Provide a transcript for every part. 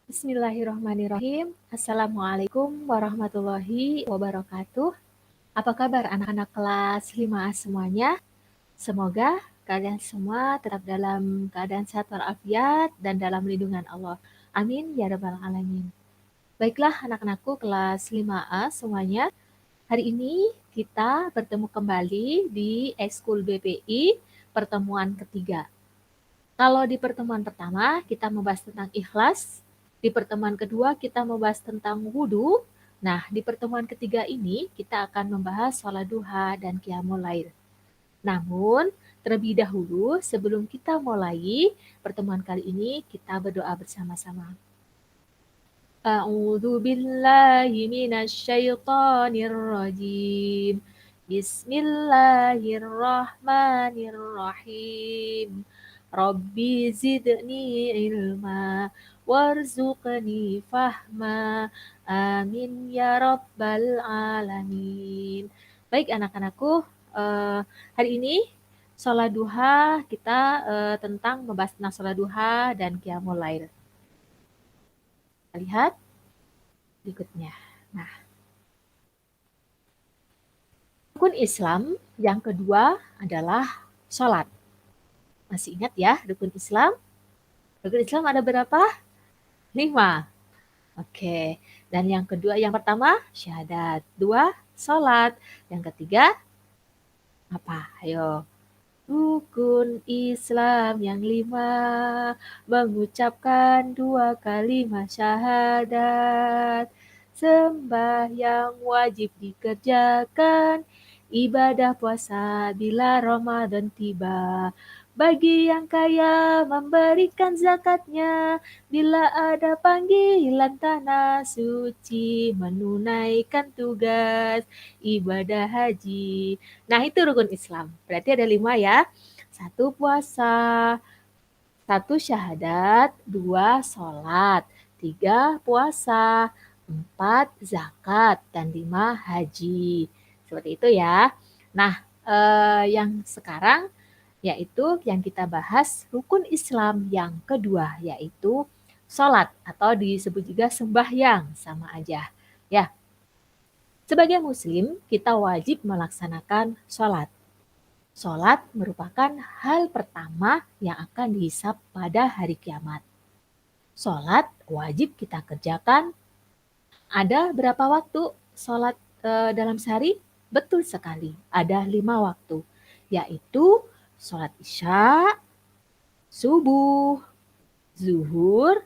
Bismillahirrahmanirrahim. Assalamualaikum warahmatullahi wabarakatuh. Apa kabar anak-anak kelas 5A semuanya? Semoga kalian semua tetap dalam keadaan sehat walafiat dan dalam lindungan Allah. Amin ya rabbal alamin. Baiklah anak-anakku kelas 5A semuanya. Hari ini kita bertemu kembali di Ekskul BPI pertemuan ketiga. Kalau di pertemuan pertama kita membahas tentang ikhlas, di pertemuan kedua kita membahas tentang wudhu. Nah, di pertemuan ketiga ini kita akan membahas sholat duha dan qiyamul lail. Namun, terlebih dahulu sebelum kita mulai pertemuan kali ini, kita berdoa bersama-sama. A'udzu billahi minasyaitonir rajim. Bismillahirrahmanirrahim. Rabbi zidni ilma warzuqni fahma. Amin ya rabbal alamin. Baik anak-anakku, hari ini sholat duha kita tentang membahas tentang sholat duha dan qiyamul lail. Lihat berikutnya. Nah, rukun Islam yang kedua adalah sholat. Masih ingat ya rukun Islam? Rukun Islam ada berapa? 5. Oke. Dan yang kedua, yang pertama syahadat. 2, sholat. Yang ketiga apa? Ayo. Rukun Islam yang 5, mengucapkan 2 kalimat syahadat. Sembahyang wajib dikerjakan, ibadah puasa bila Ramadan tiba. Bagi yang kaya memberikan zakatnya, bila ada panggilan tanah suci, menunaikan tugas ibadah haji. Nah, itu rukun Islam. Berarti ada 5 ya. 1 puasa, 1 syahadat, 2 sholat, 3 puasa, 4 zakat, dan 5 haji. Seperti itu ya. Nah, yang sekarang yaitu yang kita bahas rukun Islam yang kedua, yaitu sholat atau disebut juga sembahyang, sama aja. Ya, sebagai muslim kita wajib melaksanakan sholat. Sholat merupakan hal pertama yang akan dihisab pada hari kiamat. Sholat wajib kita kerjakan. Ada berapa waktu sholat dalam sehari? Betul sekali, ada 5 waktu, yaitu sholat isya, subuh, zuhur,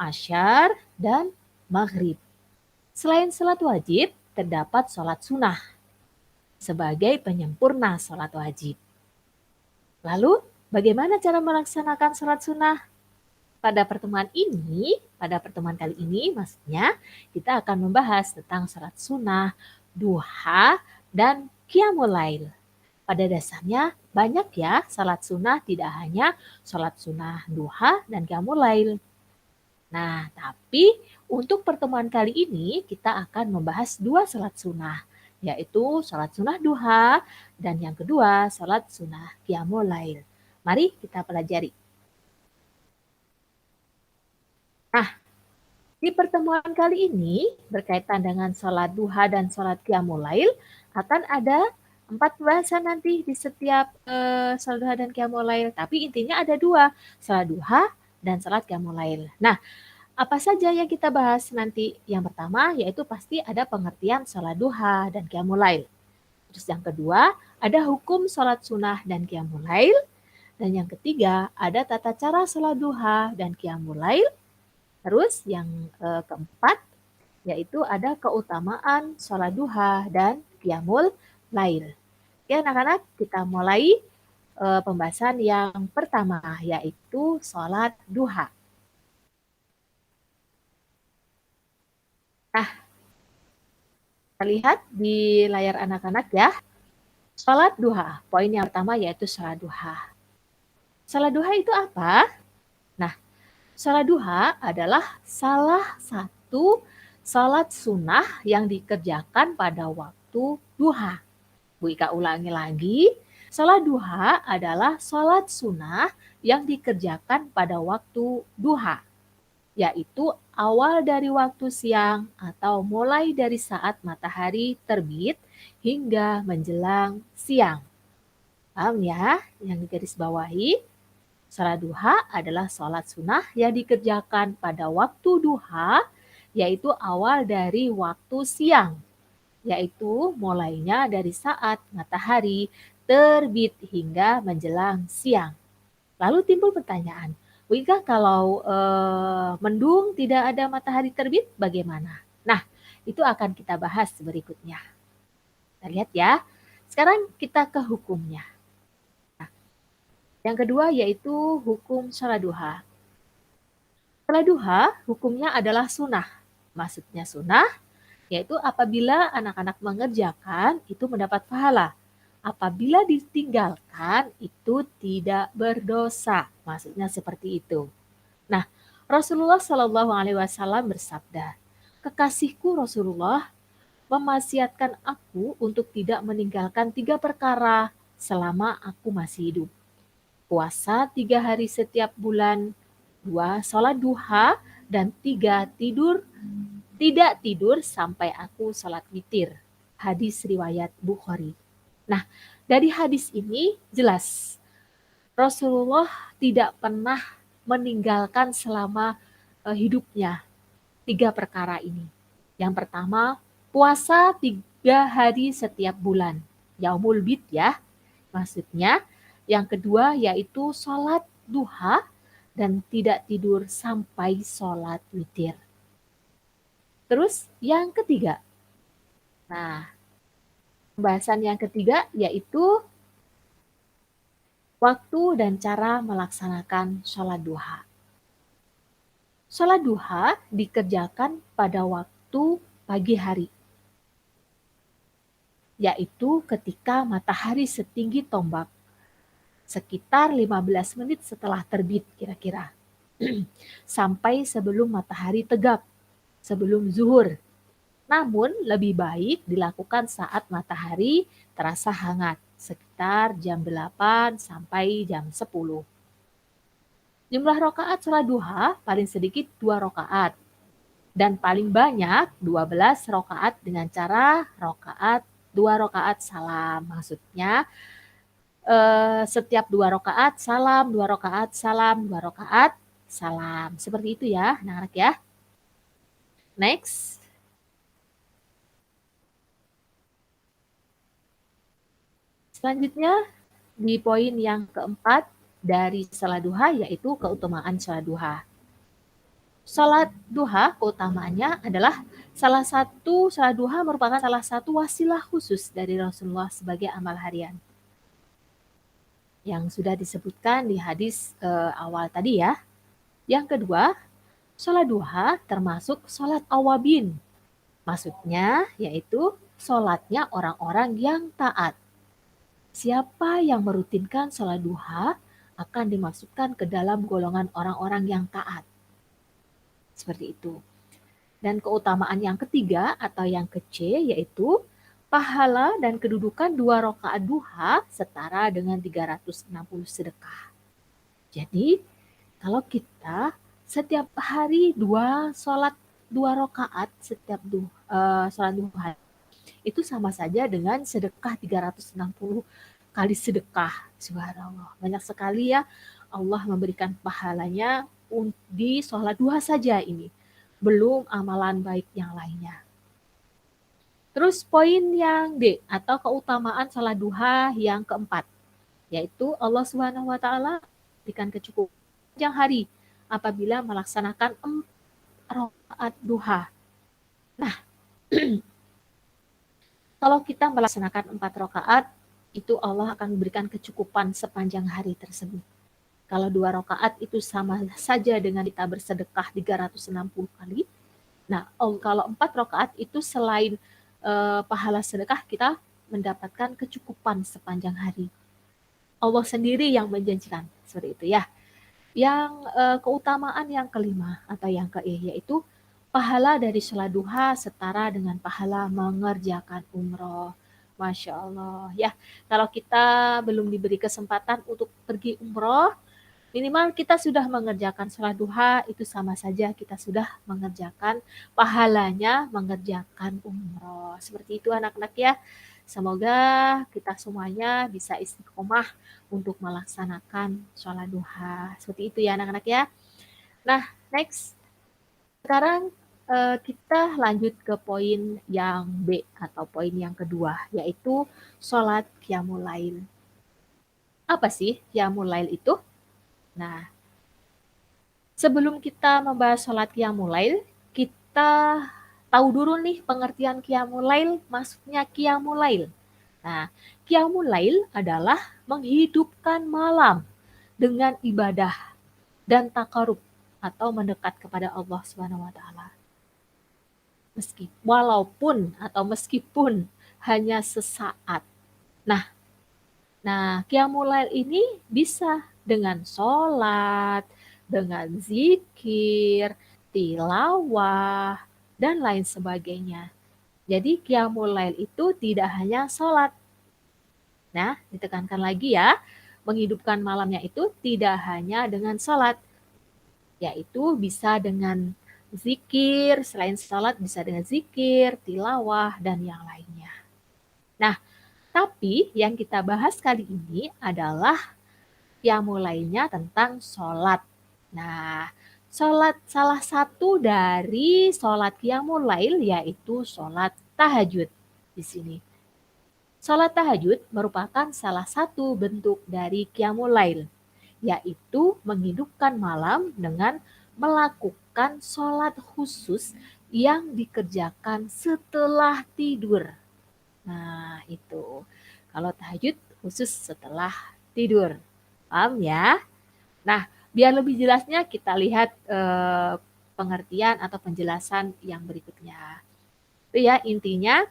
asyar, dan maghrib. Selain sholat wajib, terdapat sholat sunnah sebagai penyempurna sholat wajib. Lalu, bagaimana cara melaksanakan sholat sunnah? Pada pertemuan kali ini maksudnya kita akan membahas tentang sholat sunnah, duha, dan qiyamul lail. Pada dasarnya banyak ya sholat sunnah, tidak hanya sholat sunnah duha dan qiyamul lail. Nah, tapi untuk pertemuan kali ini kita akan membahas 2 sholat sunnah, yaitu sholat sunnah duha dan yang kedua sholat sunnah qiyamul lail. Mari kita pelajari. Nah, di pertemuan kali ini berkaitan dengan sholat duha dan sholat qiyamul lail akan ada 4 bahasan nanti di setiap sholat duha dan qiyamul lail. Tapi intinya ada 2, sholat duha dan sholat qiyamul lail. Nah, apa saja yang kita bahas nanti? Yang pertama yaitu pasti ada pengertian sholat duha dan qiyamul lail. Terus yang kedua ada hukum sholat sunnah dan qiyamul lail. Dan yang ketiga ada tata cara sholat duha dan qiyamul lail. Terus yang keempat yaitu ada keutamaan sholat duha dan qiyamul lail. Oke anak-anak, kita mulai pembahasan yang pertama yaitu sholat duha. Nah, kita lihat di layar anak-anak ya. Sholat duha, poin yang pertama yaitu sholat duha. Sholat duha itu apa? Nah, sholat duha adalah salah satu sholat sunnah yang dikerjakan pada waktu duha. Bu Ika ulangi lagi, sholat duha adalah sholat sunnah yang dikerjakan pada waktu duha, yaitu awal dari waktu siang atau mulai dari saat matahari terbit hingga menjelang siang. Paham ya yang digarisbawahi? Salat duha adalah sholat sunnah yang dikerjakan pada waktu duha, yaitu awal dari waktu siang, yaitu mulainya dari saat matahari terbit hingga menjelang siang. Lalu timbul pertanyaan, Wika kalau mendung tidak ada matahari terbit bagaimana? Nah, itu akan kita bahas berikutnya. Kita lihat ya. Sekarang kita ke hukumnya. Yang kedua yaitu hukum sholat duha. Sholat duha hukumnya adalah sunnah. Maksudnya sunnah yaitu apabila anak-anak mengerjakan itu mendapat pahala. Apabila ditinggalkan itu tidak berdosa. Maksudnya seperti itu. Nah, Rasulullah Shallallahu Alaihi Wasallam bersabda, kekasihku Rasulullah memaksiatkan aku untuk tidak meninggalkan 3 perkara selama aku masih hidup. Puasa 3 hari setiap bulan, 2 sholat duha, dan 3 tidak tidur sampai aku sholat witir. Hadis riwayat Bukhari. Nah, dari hadis ini jelas Rasulullah tidak pernah meninggalkan selama hidupnya 3 perkara ini. Yang pertama, puasa 3 hari setiap bulan. Yaumul bid ya, maksudnya. Yang kedua yaitu sholat duha dan tidak tidur sampai sholat witir. Terus yang ketiga. Nah, pembahasan yang ketiga yaitu waktu dan cara melaksanakan sholat duha. Sholat duha dikerjakan pada waktu pagi hari, yaitu ketika matahari setinggi tombak, sekitar 15 menit setelah terbit kira-kira, sampai sebelum matahari tegap, sebelum zuhur. Namun lebih baik dilakukan saat matahari terasa hangat, sekitar jam 8 sampai jam 10. Jumlah rakaat sholat duha paling sedikit 2 rakaat dan paling banyak 12 rakaat dengan cara 2 rakaat salam. Maksudnya setiap 2 rakaat salam, 2 rakaat salam, 2 rakaat salam. Seperti itu ya, anak-anak ya. Next. Selanjutnya di poin yang keempat dari salat duha yaitu keutamaan salat duha. Salat duha keutamaannya adalah salat duha merupakan salah satu wasilah khusus dari Rasulullah sebagai amal harian. Yang sudah disebutkan di hadis awal tadi ya. Yang kedua, salat duha termasuk salat awabin. Maksudnya yaitu salatnya orang-orang yang taat. Siapa yang merutinkan salat duha akan dimasukkan ke dalam golongan orang-orang yang taat. Seperti itu. Dan keutamaan yang ketiga atau yang ke-C yaitu pahala dan kedudukan 2 rakaat duha setara dengan 360 sedekah. Jadi kalau kita setiap hari sholat 2 rakaat setiap sholat duha itu sama saja dengan sedekah 360 kali sedekah. Subhanallah. Banyak sekali ya Allah memberikan pahalanya di sholat duha saja ini. Belum amalan baik yang lainnya. Terus poin yang D atau keutamaan sholat duha yang keempat. Yaitu Allah Subhanahu wa taala berikan kecukupan panjang hari apabila melaksanakan 4 rakaat duha. Nah, kalau kita melaksanakan 4 rakaat, itu Allah akan memberikan kecukupan sepanjang hari tersebut. Kalau 2 rakaat itu sama saja dengan kita bersedekah 360 kali. Nah, kalau 4 rakaat itu selain pahala sedekah kita mendapatkan kecukupan sepanjang hari. Allah sendiri yang menjanjikan seperti itu ya. Yang keutamaan yang kelima atau yang ke-E yaitu pahala dari sholat duha setara dengan pahala mengerjakan umroh. Masya Allah ya. Kalau kita belum diberi kesempatan untuk pergi umroh, Minimal kita sudah mengerjakan sholat duha, itu sama saja kita sudah mengerjakan pahalanya mengerjakan umroh. Seperti itu anak-anak ya. Semoga kita semuanya bisa istiqomah untuk melaksanakan sholat duha. Seperti itu ya anak-anak ya. Nah, next. Sekarang kita lanjut ke poin yang B atau poin yang kedua, yaitu sholat qiyamul lail. Apa sih qiyamul lail itu? Nah, sebelum kita membahas sholat qiyamul lail, kita tahu dulu nih pengertian qiyamul lail, maksudnya qiyamul lail. Nah, qiyamul lail adalah menghidupkan malam dengan ibadah dan takarub atau mendekat kepada Allah Subhanahu wa taala. Meskipun hanya sesaat. Nah, qiyamul lail ini bisa dengan sholat, dengan zikir, tilawah, dan lain sebagainya. Jadi qiyamul lail itu tidak hanya sholat. Nah, ditekankan lagi ya, menghidupkan malamnya itu tidak hanya dengan sholat, yaitu bisa dengan zikir, selain sholat bisa dengan zikir, tilawah, dan yang lainnya. Nah, tapi yang kita bahas kali ini adalah yang mulainya tentang sholat. Nah, sholat salah satu dari sholat qiyamul lail yaitu sholat tahajud di sini. Sholat tahajud merupakan salah satu bentuk dari qiyamul lail, yaitu menghidupkan malam dengan melakukan sholat khusus yang dikerjakan setelah tidur. Nah, itu. Kalau tahajud khusus setelah tidur. Paham ya? Nah, biar lebih jelasnya kita lihat pengertian atau penjelasan yang berikutnya. Itu ya intinya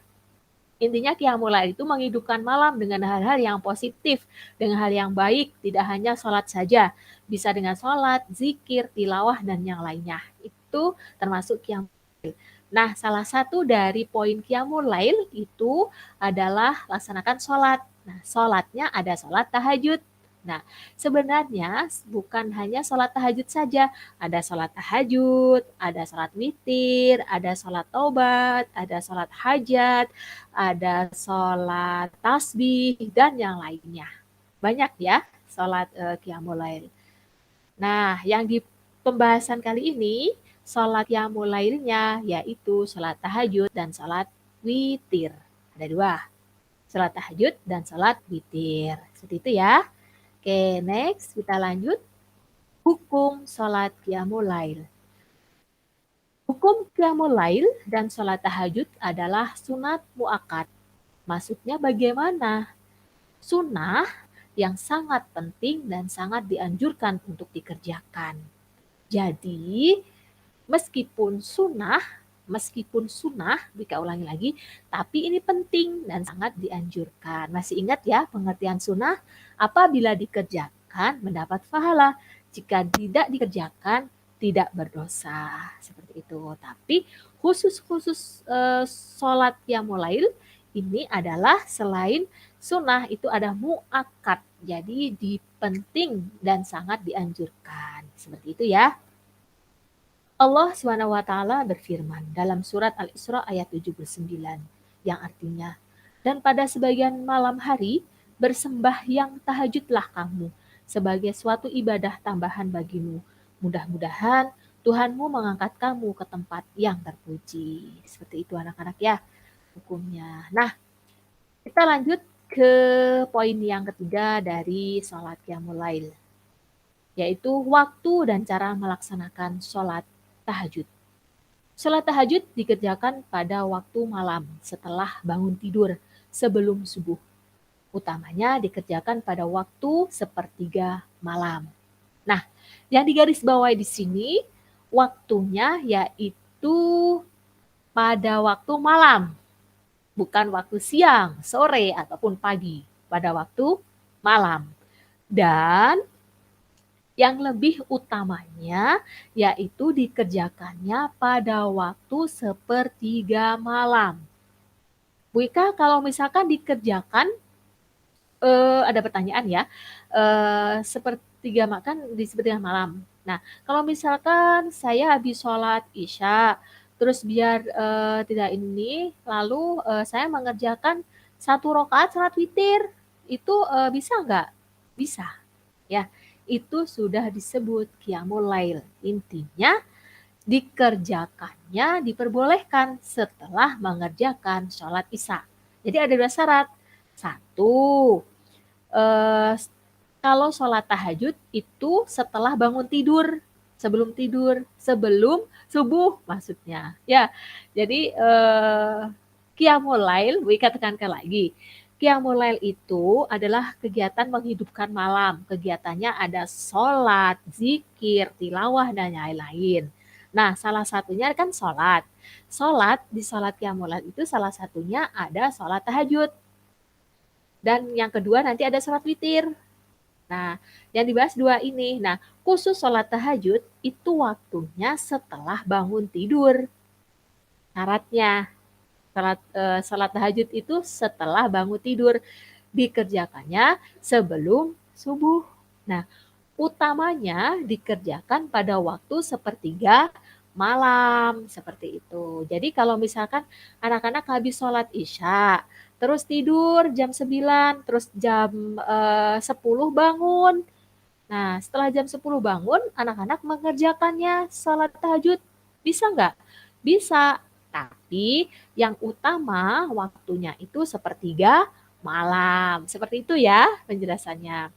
qiyamul lail itu menghidupkan malam dengan hal-hal yang positif, dengan hal yang baik, tidak hanya sholat saja. Bisa dengan sholat, zikir, tilawah, dan yang lainnya. Itu termasuk qiyamul lail. Nah, salah satu dari poin qiyamul lail itu adalah laksanakan sholat. Nah, sholatnya ada sholat tahajud. Nah, sebenarnya bukan hanya sholat tahajud saja. Ada sholat tahajud, ada sholat witir, ada sholat taubat, ada sholat hajat, ada sholat tasbih, dan yang lainnya. Banyak ya sholat qiyamul lail. Nah, yang di pembahasan kali ini, sholat qiyamul lailnya yaitu sholat tahajud dan sholat witir. Ada dua, sholat tahajud dan sholat witir. Seperti itu ya. Oke, next kita lanjut. Hukum sholat qiyamul lail. Hukum qiyamul lail dan sholat tahajud adalah sunat muakkad. Maksudnya bagaimana? Sunnah yang sangat penting dan sangat dianjurkan untuk dikerjakan. Jadi, meskipun sunnah, jika ulangi lagi, tapi ini penting dan sangat dianjurkan. Masih ingat ya pengertian sunnah? Apabila dikerjakan mendapat pahala, jika tidak dikerjakan tidak berdosa. Seperti itu. Tapi khusus sholat qiyamul lail ini adalah selain sunnah itu ada muakkad. Jadi dipenting dan sangat dianjurkan. Seperti itu ya. Allah SWT berfirman dalam surat Al-Isra ayat 79 yang artinya, dan pada sebagian malam hari bersembahyang tahajudlah kamu sebagai suatu ibadah tambahan bagimu. Mudah-mudahan Tuhanmu mengangkat kamu ke tempat yang terpuji. Seperti itu anak-anak ya hukumnya. Nah, kita lanjut ke poin yang ketiga dari sholat qiyamul lail, yaitu waktu dan cara melaksanakan sholat tahajud. Sholat tahajud dikerjakan pada waktu malam setelah bangun tidur sebelum subuh. Utamanya dikerjakan pada waktu sepertiga malam. Nah, yang digarisbawahi di sini waktunya yaitu pada waktu malam. Bukan waktu siang, sore, ataupun pagi. Pada waktu malam. Dan yang lebih utamanya yaitu dikerjakannya pada waktu sepertiga malam. Bu Ika, kalau misalkan dikerjakan, ada pertanyaan ya, 3 makan disebut dengan malam. Nah, kalau misalkan saya habis sholat Isya, terus biar tidak ini, lalu saya mengerjakan 1 rakaat sholat witir, itu bisa nggak? Bisa, ya. Itu sudah disebut qiyamul lail. Intinya dikerjakannya diperbolehkan setelah mengerjakan sholat Isya. Jadi ada 2 syarat. 1, eh, kalau sholat tahajud itu setelah bangun tidur, sebelum subuh maksudnya. Ya, jadi qiyamul lail, tekankan lagi. Qiyamul lail itu adalah kegiatan menghidupkan malam. Kegiatannya ada sholat, zikir, tilawah, dan lain-lain. Nah, salah satunya kan sholat. Di sholat qiyamul lail itu salah satunya ada sholat tahajud. Dan yang kedua nanti ada sholat witir. Nah, yang dibahas 2 ini. Nah, khusus sholat tahajud itu waktunya setelah bangun tidur. Syaratnya, sholat tahajud itu setelah bangun tidur. Dikerjakannya sebelum subuh. Nah, utamanya dikerjakan pada waktu sepertiga malam, seperti itu. Jadi kalau misalkan anak-anak habis sholat Isya, terus tidur jam 9, terus jam 10 bangun. Nah, setelah jam 10 bangun, anak-anak mengerjakannya sholat tahajud. Bisa nggak? Bisa. Tapi yang utama waktunya itu sepertiga malam. Seperti itu ya penjelasannya.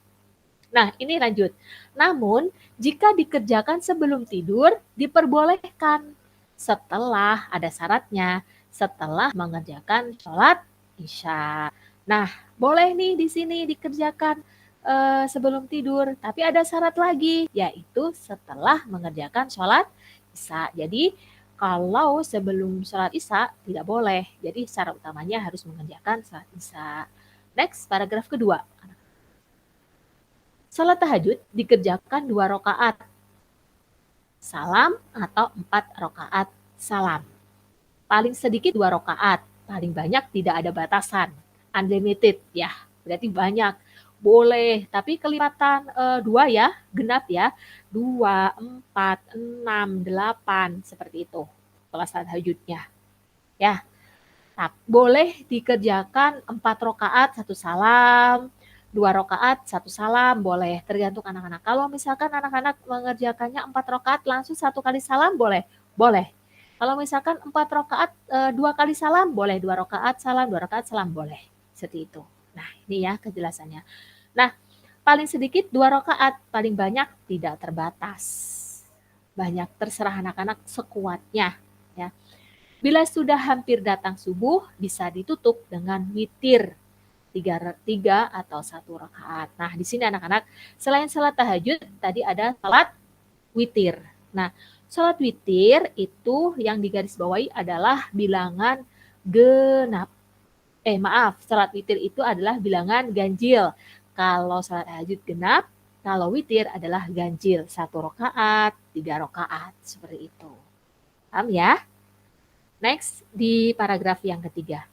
Nah, ini lanjut. Namun, jika dikerjakan sebelum tidur, diperbolehkan setelah, ada syaratnya, setelah mengerjakan sholat Isya. Nah, boleh nih di sini dikerjakan sebelum tidur, tapi ada syarat lagi, yaitu setelah mengerjakan sholat Isya. Jadi, kalau sebelum sholat Isya, tidak boleh. Jadi, syarat utamanya harus mengerjakan sholat Isya. Next, paragraf kedua. Sholat tahajud dikerjakan 2 rakaat salam atau 4 rakaat salam. Paling sedikit 2 rakaat, paling banyak tidak ada batasan. Unlimited ya, berarti banyak. Boleh, tapi kelipatan 2 ya, genap ya. 2, 4, 6, 8, seperti itu. Sholat tahajudnya. Ya. Boleh dikerjakan 4 rakaat 1 salam, 2 rakaat 1 salam, boleh tergantung anak-anak. Kalau misalkan anak-anak mengerjakannya 4 rakaat langsung 1 kali salam, boleh? Boleh. Kalau misalkan 4 rakaat 2 kali salam, boleh. 2 rakaat salam, 2 rakaat salam, boleh. Seperti itu. Nah, ini ya kejelasannya. Nah, paling sedikit 2 rakaat, paling banyak tidak terbatas. Banyak terserah anak-anak sekuatnya ya. Bila sudah hampir datang subuh, bisa ditutup dengan witir 3 atau 1 rakaat. Nah, di sini anak-anak, selain salat tahajud, tadi ada salat witir. Nah, salat witir itu yang digarisbawahi adalah bilangan genap. Salat witir itu adalah bilangan ganjil. Kalau salat tahajud genap, kalau witir adalah ganjil. 1 rakaat, 3 rakaat, seperti itu. Paham ya? Next, di paragraf yang ketiga.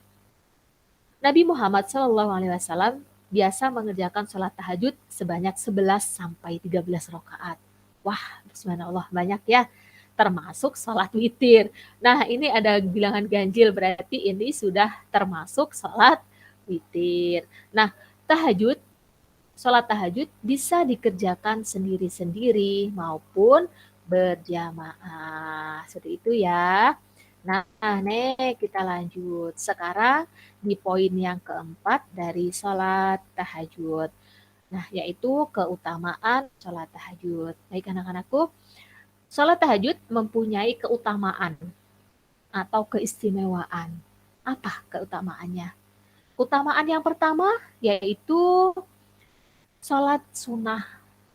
Nabi Muhammad SAW biasa mengerjakan sholat tahajud sebanyak 11 sampai 13 rakaat. Wah, subhanallah, banyak ya. Termasuk sholat witir. Nah, ini ada bilangan ganjil, berarti ini sudah termasuk sholat witir. Nah, sholat tahajud bisa dikerjakan sendiri-sendiri maupun berjamaah. Seperti itu ya. Nah, kita lanjut. Sekarang di poin yang keempat dari sholat tahajud. Nah, yaitu keutamaan sholat tahajud. Baik anak-anakku, sholat tahajud mempunyai keutamaan atau keistimewaan. Apa keutamaannya? Keutamaan yang pertama yaitu sholat sunnah.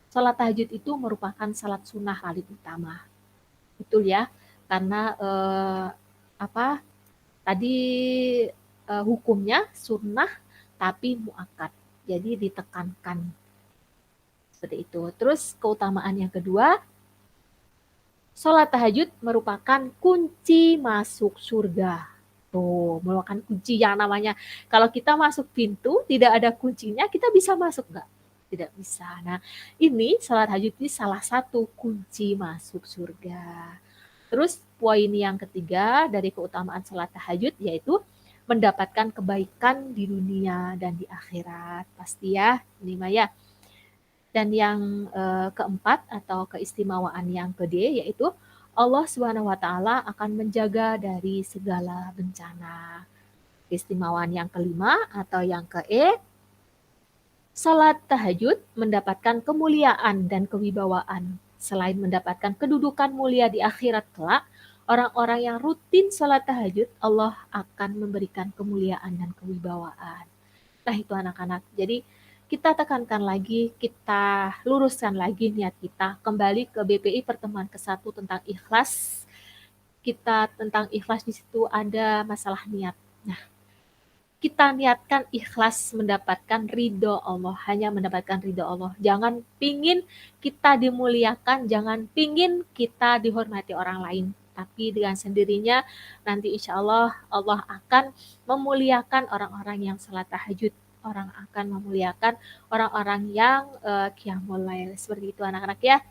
Sholat tahajud itu merupakan sholat sunnah paling utama. Betul ya? Karena tadi hukumnya sunnah tapi muakkad, jadi ditekankan seperti itu. Terus keutamaan yang kedua, sholat tahajud merupakan kunci masuk surga. Tuh, merupakan kunci yang namanya kalau kita masuk pintu tidak ada kuncinya, kita bisa masuk nggak? tidak bisa. Nah, ini salat tahajud ini salah satu kunci masuk surga. Terus poin yang ketiga dari keutamaan salat tahajud yaitu mendapatkan kebaikan di dunia dan di akhirat. Pasti ya, ini mah ya. Dan yang keempat atau keistimewaan yang kedua yaitu Allah Subhanahu wa taala akan menjaga dari segala bencana. Keistimewaan yang kelima atau yang salat tahajud mendapatkan kemuliaan dan kewibawaan. Selain mendapatkan kedudukan mulia di akhirat kelak, orang-orang yang rutin salat tahajud, Allah akan memberikan kemuliaan dan kewibawaan. Nah itu anak-anak. Jadi kita tekankan lagi, kita luruskan lagi niat kita. Kembali ke BPI pertemuan ke-1 tentang ikhlas. Kita tentang ikhlas di situ ada masalah niat. Nah, kita niatkan ikhlas mendapatkan ridho Allah, hanya mendapatkan ridho Allah. Jangan pingin kita dimuliakan, jangan pingin kita dihormati orang lain. Tapi dengan sendirinya nanti insya Allah Allah akan memuliakan orang-orang yang salat tahajud. Orang akan memuliakan orang-orang yang qiyamul lail. Seperti itu anak-anak ya.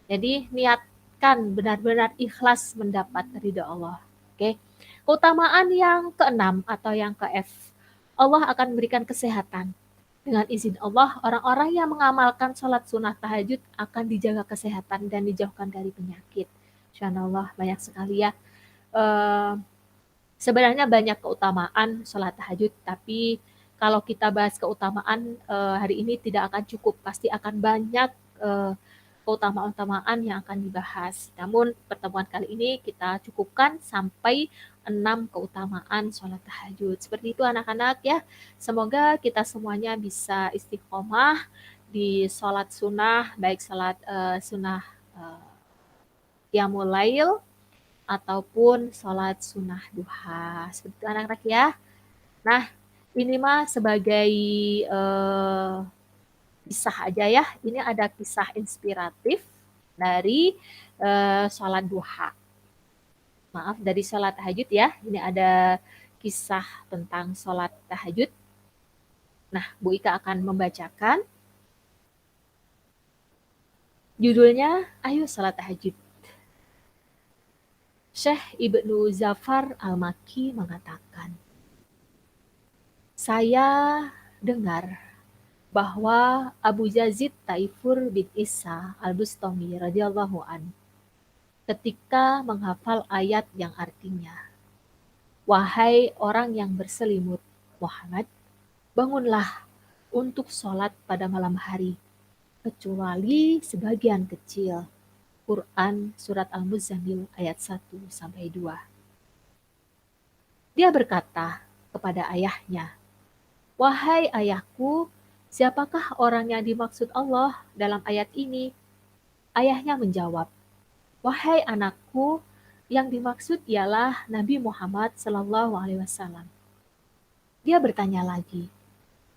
Jadi niatkan benar-benar ikhlas mendapat ridho Allah. Oke. Keutamaan yang keenam atau yang ke F. Allah akan memberikan kesehatan. Dengan izin Allah, orang-orang yang mengamalkan sholat sunnah tahajud akan dijaga kesehatan dan dijauhkan dari penyakit. Subhanallah, banyak sekali ya. Eh, Sebenarnya banyak keutamaan sholat tahajud, tapi kalau kita bahas keutamaan hari ini tidak akan cukup, pasti akan banyak eh, keutamaan-keutamaan yang akan dibahas. Namun pertemuan kali ini kita cukupkan sampai 6 keutamaan sholat tahajud. Seperti itu anak-anak ya. Semoga kita semuanya bisa istiqomah di sholat sunnah, baik sholat sunnah qiyamul lail ataupun sholat sunnah duha. Seperti itu anak-anak ya. Nah, ini mah sebagai eh, kisah aja ya. Ini ada kisah inspiratif dari sholat duha. Maaf, dari sholat tahajud ya. Ini ada kisah tentang sholat tahajud. Nah, Bu Ika akan membacakan. Judulnya, Ayo Sholat Tahajud. Syekh Ibnu Zafar Al-Maki mengatakan, saya dengar bahwa Abu Yazid Taifur bin Isa Al-Bustami radhiyallahu an ketika menghafal ayat yang artinya, wahai orang yang berselimut Muhammad, bangunlah untuk sholat pada malam hari, kecuali sebagian kecil. Quran Surat Al-Muzammil ayat 1-2. Dia berkata kepada ayahnya, wahai ayahku, siapakah orang yang dimaksud Allah dalam ayat ini? Ayahnya menjawab, wahai anakku, yang dimaksud ialah Nabi Muhammad Sallallahu Alaihi Wasallam. Dia bertanya lagi,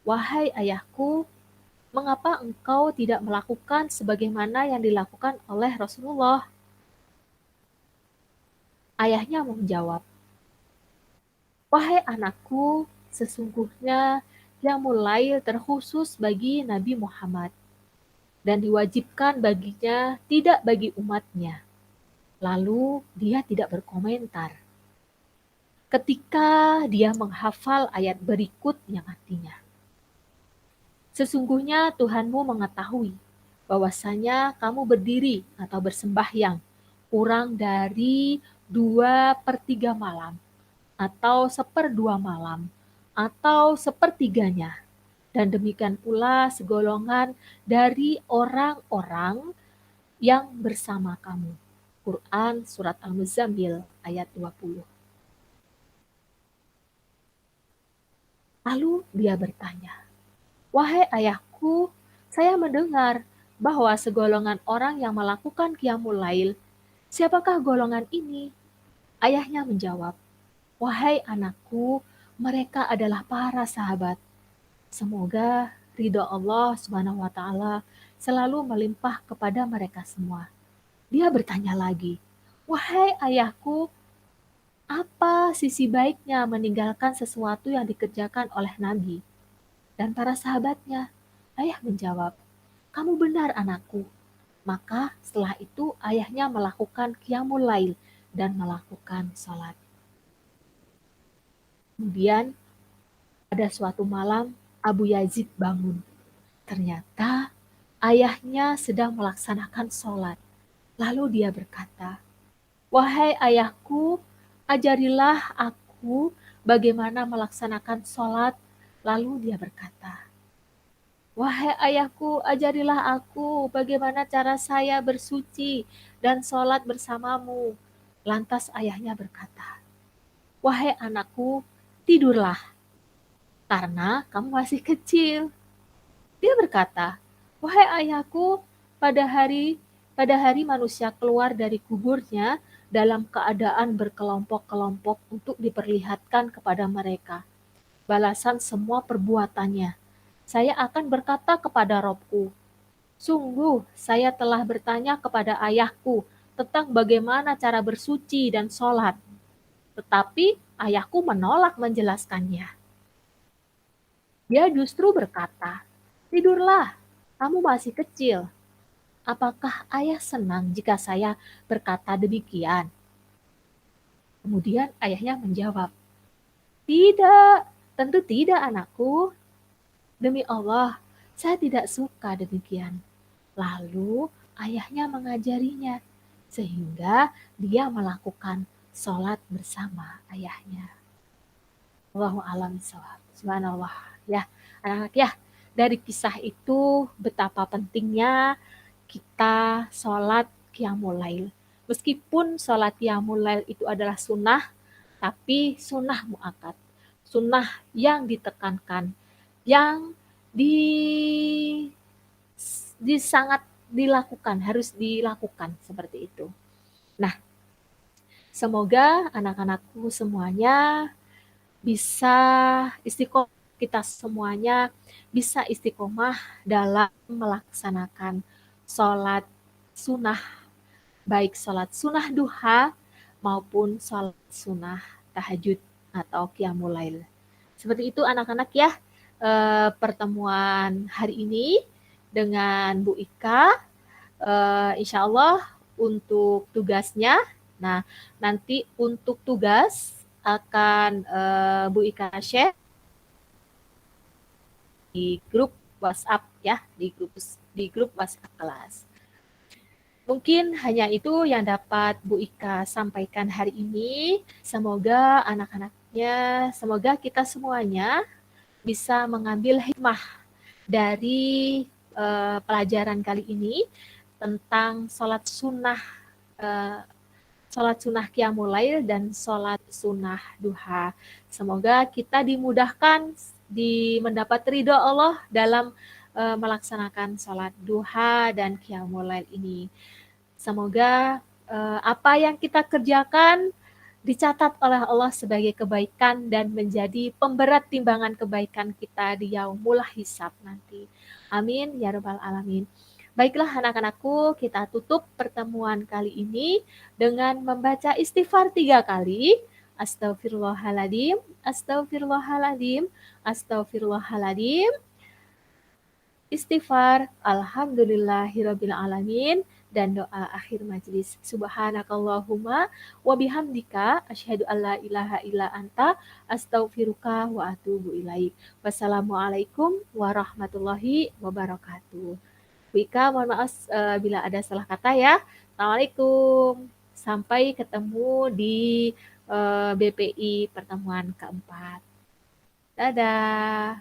wahai ayahku, mengapa engkau tidak melakukan sebagaimana yang dilakukan oleh Rasulullah? Ayahnya menjawab, wahai anakku, sesungguhnya yang mulai terkhusus bagi Nabi Muhammad dan diwajibkan baginya, tidak bagi umatnya. Lalu dia tidak berkomentar ketika dia menghafal ayat berikut yang artinya, sesungguhnya Tuhanmu mengetahui bahwasanya kamu berdiri atau bersembahyang kurang dari 2/3 malam, atau 1/2 malam, atau sepertiganya, dan demikian pula segolongan dari orang-orang yang bersama kamu. Quran Surat Al-Muzammil ayat 20. Lalu dia bertanya, wahai ayahku, saya mendengar bahwa segolongan orang yang melakukan qiyamul lail, siapakah golongan ini? Ayahnya menjawab, wahai anakku, mereka adalah para sahabat. Semoga ridho Allah Subhanahu wa taala selalu melimpah kepada mereka semua. Dia bertanya lagi, wahai ayahku, apa sisi baiknya meninggalkan sesuatu yang dikerjakan oleh Nabi dan para sahabatnya? Ayah menjawab, kamu benar anakku. Maka setelah itu ayahnya melakukan qiyamul lail dan melakukan sholat. Kemudian pada suatu malam Abu Yazid bangun. Ternyata ayahnya sedang melaksanakan sholat. Lalu dia berkata, "Wahai ayahku, ajarilah aku bagaimana melaksanakan sholat." Lalu dia berkata, "Wahai ayahku, ajarilah aku bagaimana cara saya bersuci dan sholat bersamamu." Lantas ayahnya berkata, "Wahai anakku, tidurlah, karena kamu masih kecil." Dia berkata, "Wahai ayahku, pada hari pada hari manusia keluar dari kuburnya dalam keadaan berkelompok-kelompok untuk diperlihatkan kepada mereka balasan semua perbuatannya. Saya akan berkata kepada Robku, sungguh saya telah bertanya kepada ayahku tentang bagaimana cara bersuci dan sholat. Tetapi ayahku menolak menjelaskannya. Dia justru berkata, tidurlah, kamu masih kecil. Apakah ayah senang jika saya berkata demikian?" Kemudian ayahnya menjawab, "Tidak, tentu tidak anakku. Demi Allah, saya tidak suka demikian." Lalu ayahnya mengajarinya, sehingga dia melakukan sholat bersama ayahnya. Wallahu a'lam bishawab. Subhanallah. Ya, anak-anak ya, dari kisah itu betapa pentingnya kita sholat qiyamul lail. Meskipun sholat qiyamul lail itu adalah sunnah, tapi sunnah muakkad. Sunnah yang ditekankan, yang di, sangat dilakukan, harus dilakukan seperti itu. Nah, semoga anak-anakku semuanya bisa istiqomah, kita semuanya bisa istiqomah dalam melaksanakan sholat sunnah, baik sholat sunnah duha maupun sholat sunnah tahajud atau qiyamul lail. Seperti itu anak-anak ya, pertemuan hari ini dengan Bu Ika. Insya Allah untuk tugasnya, nah nanti untuk tugas akan Bu Ika share di grup WhatsApp ya, di grup WhatsApp kelas. Mungkin hanya itu yang dapat Bu Ika sampaikan hari ini. Semoga anak-anaknya, semoga kita semuanya bisa mengambil hikmah dari pelajaran kali ini tentang sholat sunnah qiyamul lail dan sholat sunnah duha. Semoga kita dimudahkan mendapat ridho Allah dalam melaksanakan sholat duha dan qiyamul lail ini. Semoga apa yang kita kerjakan dicatat oleh Allah sebagai kebaikan dan menjadi pemberat timbangan kebaikan kita di yaumul hisab nanti. Amin ya rabbal alamin. Baiklah anak-anakku, kita tutup pertemuan kali ini dengan membaca istighfar 3 kali. Astagfirullahaladzim, astagfirullahaladzim, astagfirullahaladzim. Istighfar, alhamdulillahirabbil alamin, dan doa akhir majlis. Subhanakallahumma wa bihamdika asyhadu alla ilaha illa anta astaghfiruka wa atubu ilaik. Wassalamualaikum warahmatullahi wabarakatuh. Wika, mohon maaf bila ada salah kata ya. Assalamualaikum. Sampai ketemu di BPI pertemuan keempat. Dadah.